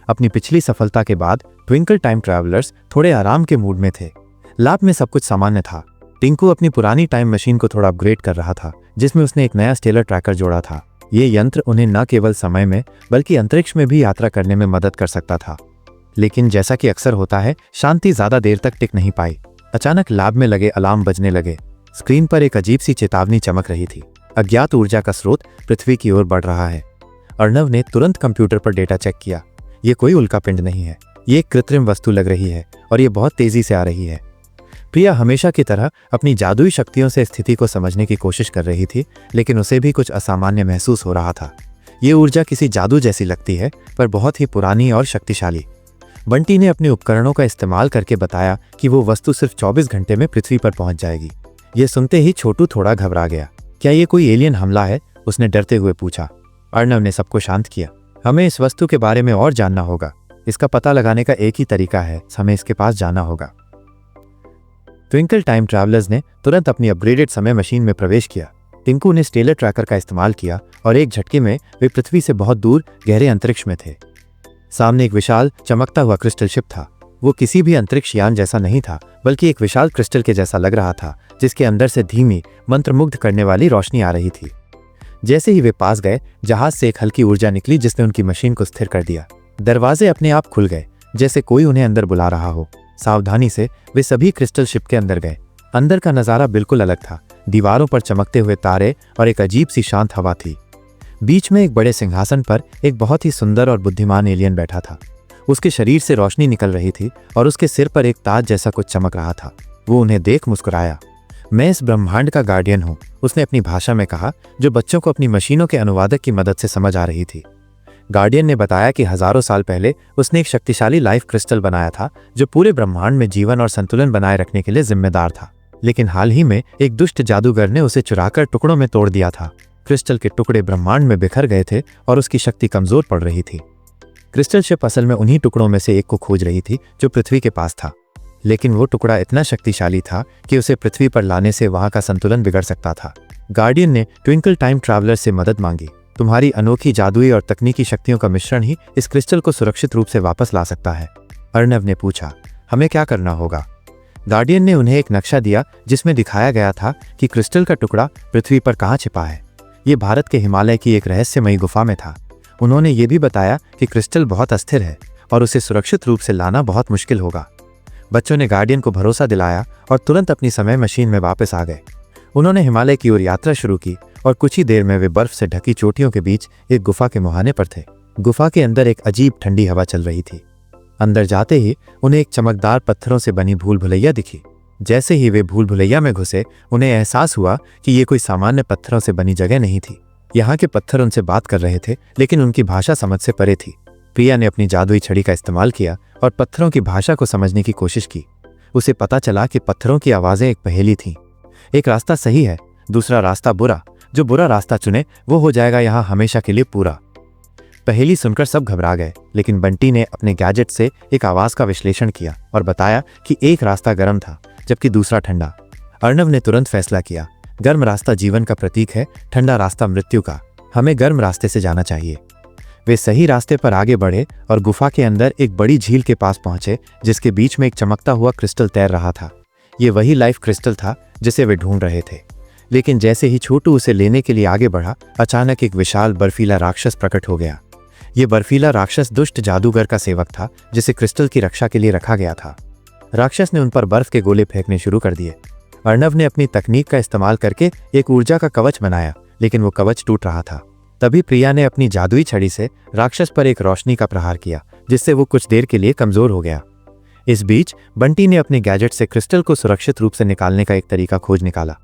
अपनी पिछली सफलता के बाद ट्विंकल टाइम ट्रैवलर्स थोड़े आराम के मूड में थे। लैब में सब कुछ सामान्य था। टिंकू अपनी पुरानी टाइम मशीन को थोड़ा अपग्रेड कर रहा था, जिसमें उसने एक नया स्टेलर ट्रैकर जोड़ा था। ये यंत्र उन्हें न केवल समय में बल्कि अंतरिक्ष में भी यात्रा करने में मदद कर सकता था। लेकिन जैसा कि अक्सर होता है, शांति ज्यादा देर तक टिक नहीं पाई। अचानक लैब में लगे अलार्म बजने लगे। स्क्रीन पर एक अजीब सी चेतावनी चमक रही थी। अज्ञात ऊर्जा का स्रोत पृथ्वी की ओर बढ़ रहा है। अर्णव ने तुरंत कंप्यूटर पर डेटा चेक किया। ये कोई उल्कापिंड नहीं है, ये एक कृत्रिम वस्तु लग रही है और ये बहुत तेजी से आ रही है। प्रिया हमेशा की तरह अपनी जादुई शक्तियों से स्थिति को समझने की कोशिश कर रही थी, लेकिन उसे भी कुछ असामान्य महसूस हो रहा था। ये ऊर्जा किसी जादू जैसी लगती है, पर बहुत ही पुरानी और शक्तिशाली। बंटी ने अपने उपकरणों का इस्तेमाल करके बताया कि वो वस्तु सिर्फ 24 घंटे में पृथ्वी पर पहुंच जाएगी। ये सुनते ही छोटू थोड़ा घबरा गया। क्या ये कोई एलियन हमला है? उसने डरते हुए पूछा। अर्णव ने सबको शांत किया। हमें इस वस्तु के बारे में और जानना होगा। इसका पता लगाने का एक ही तरीका है, हमें इसके पास जाना होगा। ट्विंकल टाइम ट्रैवलर्स ने तुरंत अपनी अपग्रेडेड समय मशीन में प्रवेश किया। टिंकू ने स्टेलर ट्रैकर का इस्तेमाल किया और एक झटके में वे पृथ्वी से बहुत दूर गहरे अंतरिक्ष में थे। सामने एक विशाल चमकता हुआ क्रिस्टल शिप था। वो किसी भी अंतरिक्ष यान जैसा नहीं था, बल्कि एक विशाल क्रिस्टल के जैसा लग रहा था, जिसके अंदर से धीमी मंत्रमुग्ध करने वाली रोशनी आ रही थी। जैसे ही वे पास गए, जहाज से एक हल्की ऊर्जा निकली जिसने उनकी मशीन को स्थिर कर दिया। दरवाजे अपने आप खुल गए, जैसे कोई उन्हें अंदर बुला रहा हो। सावधानी से वे सभी क्रिस्टल शिप के अंदर गए। अंदर का नजारा बिल्कुल अलग था। दीवारों पर चमकते हुए तारे और एक अजीब सी शांत हवा थी। बीच में एक बड़े सिंहासन पर एक बहुत ही सुंदर और बुद्धिमान एलियन बैठा था। उसके शरीर से रोशनी निकल रही थी और उसके सिर पर एक ताज जैसा कुछ चमक रहा था। वो उन्हें देख मुस्कुराया। मैं इस ब्रह्मांड का गार्डियन हूँ, उसने अपनी भाषा में कहा, जो बच्चों को अपनी मशीनों के अनुवादक की मदद से समझ आ रही थी। गार्डियन ने बताया कि हजारों साल पहले उसने एक शक्तिशाली लाइफ क्रिस्टल बनाया था, जो पूरे ब्रह्मांड में जीवन और संतुलन बनाए रखने के लिए जिम्मेदार था। लेकिन हाल ही में एक दुष्ट जादूगर ने उसे चुराकर टुकड़ों में तोड़ दिया था। क्रिस्टल के टुकड़े ब्रह्मांड में बिखर गए थे और उसकी शक्ति कमजोर पड़ रही थी। क्रिस्टल शिप असल में उन्हीं टुकड़ों में से एक को खोज रही थी जो पृथ्वी के पास था, लेकिन वो टुकड़ा इतना शक्तिशाली था कि उसे पृथ्वी पर लाने से वहां का संतुलन बिगड़ सकता था। गार्डियन ने ट्विंकल टाइम ट्रैवलर से मदद मांगी। तुम्हारी अनोखी जादुई और तकनीकी शक्तियों का मिश्रण ही इस क्रिस्टल को सुरक्षित रूप से वापस ला सकता है। अर्णव ने पूछा, हमें क्या करना होगा? गार्डियन ने उन्हें एक नक्शा दिया जिसमें दिखाया गया था कि क्रिस्टल का टुकड़ा पृथ्वी पर कहाँ छिपा है। ये भारत के हिमालय की एक रहस्यमयी गुफा में था। उन्होंने ये भी बताया कि क्रिस्टल बहुत अस्थिर है और उसे सुरक्षित रूप से लाना बहुत मुश्किल होगा। बच्चों ने गार्डियन को भरोसा दिलाया और तुरंत अपनी समय मशीन में वापस आ गए। उन्होंने हिमालय की ओर यात्रा शुरू की और कुछ ही देर में वे बर्फ से ढकी चोटियों के बीच एक गुफा के मुहाने पर थे। गुफा के अंदर एक अजीब ठंडी हवा चल रही थी। अंदर जाते ही उन्हें एक चमकदार पत्थरों से बनी भूल भुलैया दिखी। जैसे ही वे भूल भुलैया में घुसे, उन्हें एहसास हुआ कि ये कोई सामान्य पत्थरों से बनी जगह नहीं थी। यहाँ के पत्थर उनसे बात कर रहे थे, लेकिन उनकी भाषा समझ से परे थी। प्रिया ने अपनी जादुई छड़ी का इस्तेमाल किया और पत्थरों की भाषा को समझने की कोशिश की। उसे पता चला कि पत्थरों की आवाजें एक पहेली थीं। एक रास्ता सही है, दूसरा रास्ता बुरा। जो बुरा रास्ता चुने वो हो जाएगा यहाँ हमेशा के लिए पूरा। पहेली सुनकर सब घबरा गए, लेकिन बंटी ने अपने गैजेट से एक आवाज का विश्लेषण किया और बताया कि एक रास्ता गर्म था जबकि दूसरा ठंडा। अर्णव ने तुरंत फैसला किया, गर्म रास्ता जीवन का प्रतीक है, ठंडा रास्ता मृत्यु का। हमें गर्म रास्ते से जाना चाहिए। वे सही रास्ते पर आगे बढ़े और गुफा के अंदर एक बड़ी झील के पास पहुंचे, जिसके बीच में एक चमकता हुआ क्रिस्टल तैर रहा था। ये वही लाइफ क्रिस्टल था जिसे वे ढूंढ रहे थे। लेकिन जैसे ही छोटू उसे लेने के लिए आगे बढ़ा, अचानक एक विशाल बर्फीला राक्षस प्रकट हो गया। ये बर्फीला राक्षस दुष्ट जादूगर का सेवक था, जिसे क्रिस्टल की रक्षा के लिए रखा गया था। राक्षस ने उन पर बर्फ के गोले फेंकने शुरू कर दिए। अर्णव ने अपनी तकनीक का इस्तेमाल करके एक ऊर्जा का कवच बनाया, लेकिन वो कवच टूट रहा था। तभी प्रिया ने अपनी जादुई छड़ी से राक्षस पर एक रोशनी का प्रहार किया, जिससे वो कुछ देर के लिए कमजोर हो गया। इस बीच बंटी ने अपने गैजेट से क्रिस्टल को सुरक्षित रूप से निकालने का एक तरीका खोज निकाला।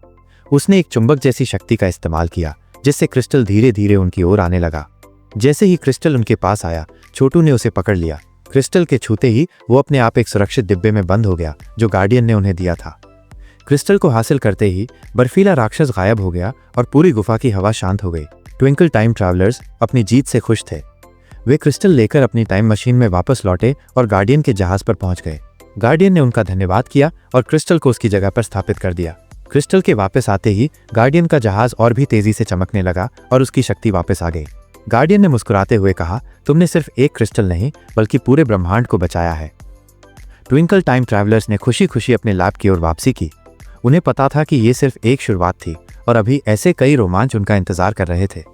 उसने एक चुंबक जैसी शक्ति का इस्तेमाल किया, जिससे क्रिस्टल धीरे धीरे उनकी ओर आने लगा। जैसे ही क्रिस्टल उनके पास आया, छोटू ने उसे पकड़ लिया। क्रिस्टल के छूते ही वो अपने आप एक सुरक्षित डिब्बे में बंद हो गया, जो गार्डियन ने उन्हें दिया था। क्रिस्टल को हासिल करते ही बर्फीला राक्षस गायब हो गया और पूरी गुफा की हवा शांत हो गई। ट्विंकल टाइम ट्रैवलर्स अपनी जीत से खुश थे। वे क्रिस्टल लेकर अपनी टाइम मशीन में वापस लौटे और गार्डियन के जहाज पर पहुंच गए। गार्डियन ने उनका धन्यवाद किया और क्रिस्टल को उसकी जगह पर स्थापित कर दिया। क्रिस्टल के वापस आते ही गार्डियन का जहाज और भी तेजी से चमकने लगा और उसकी शक्ति वापस आ गई। गार्डियन ने मुस्कुराते हुए कहा, तुमने सिर्फ एक क्रिस्टल नहीं बल्कि पूरे ब्रह्मांड को बचाया है। ट्विंकल टाइम ट्रैवलर्स ने खुशी खुशी अपने लैब की ओर वापसी की। उन्हें पता था कि ये सिर्फ एक शुरुआत थी और अभी ऐसे कई रोमांच उनका इंतजार कर रहे थे।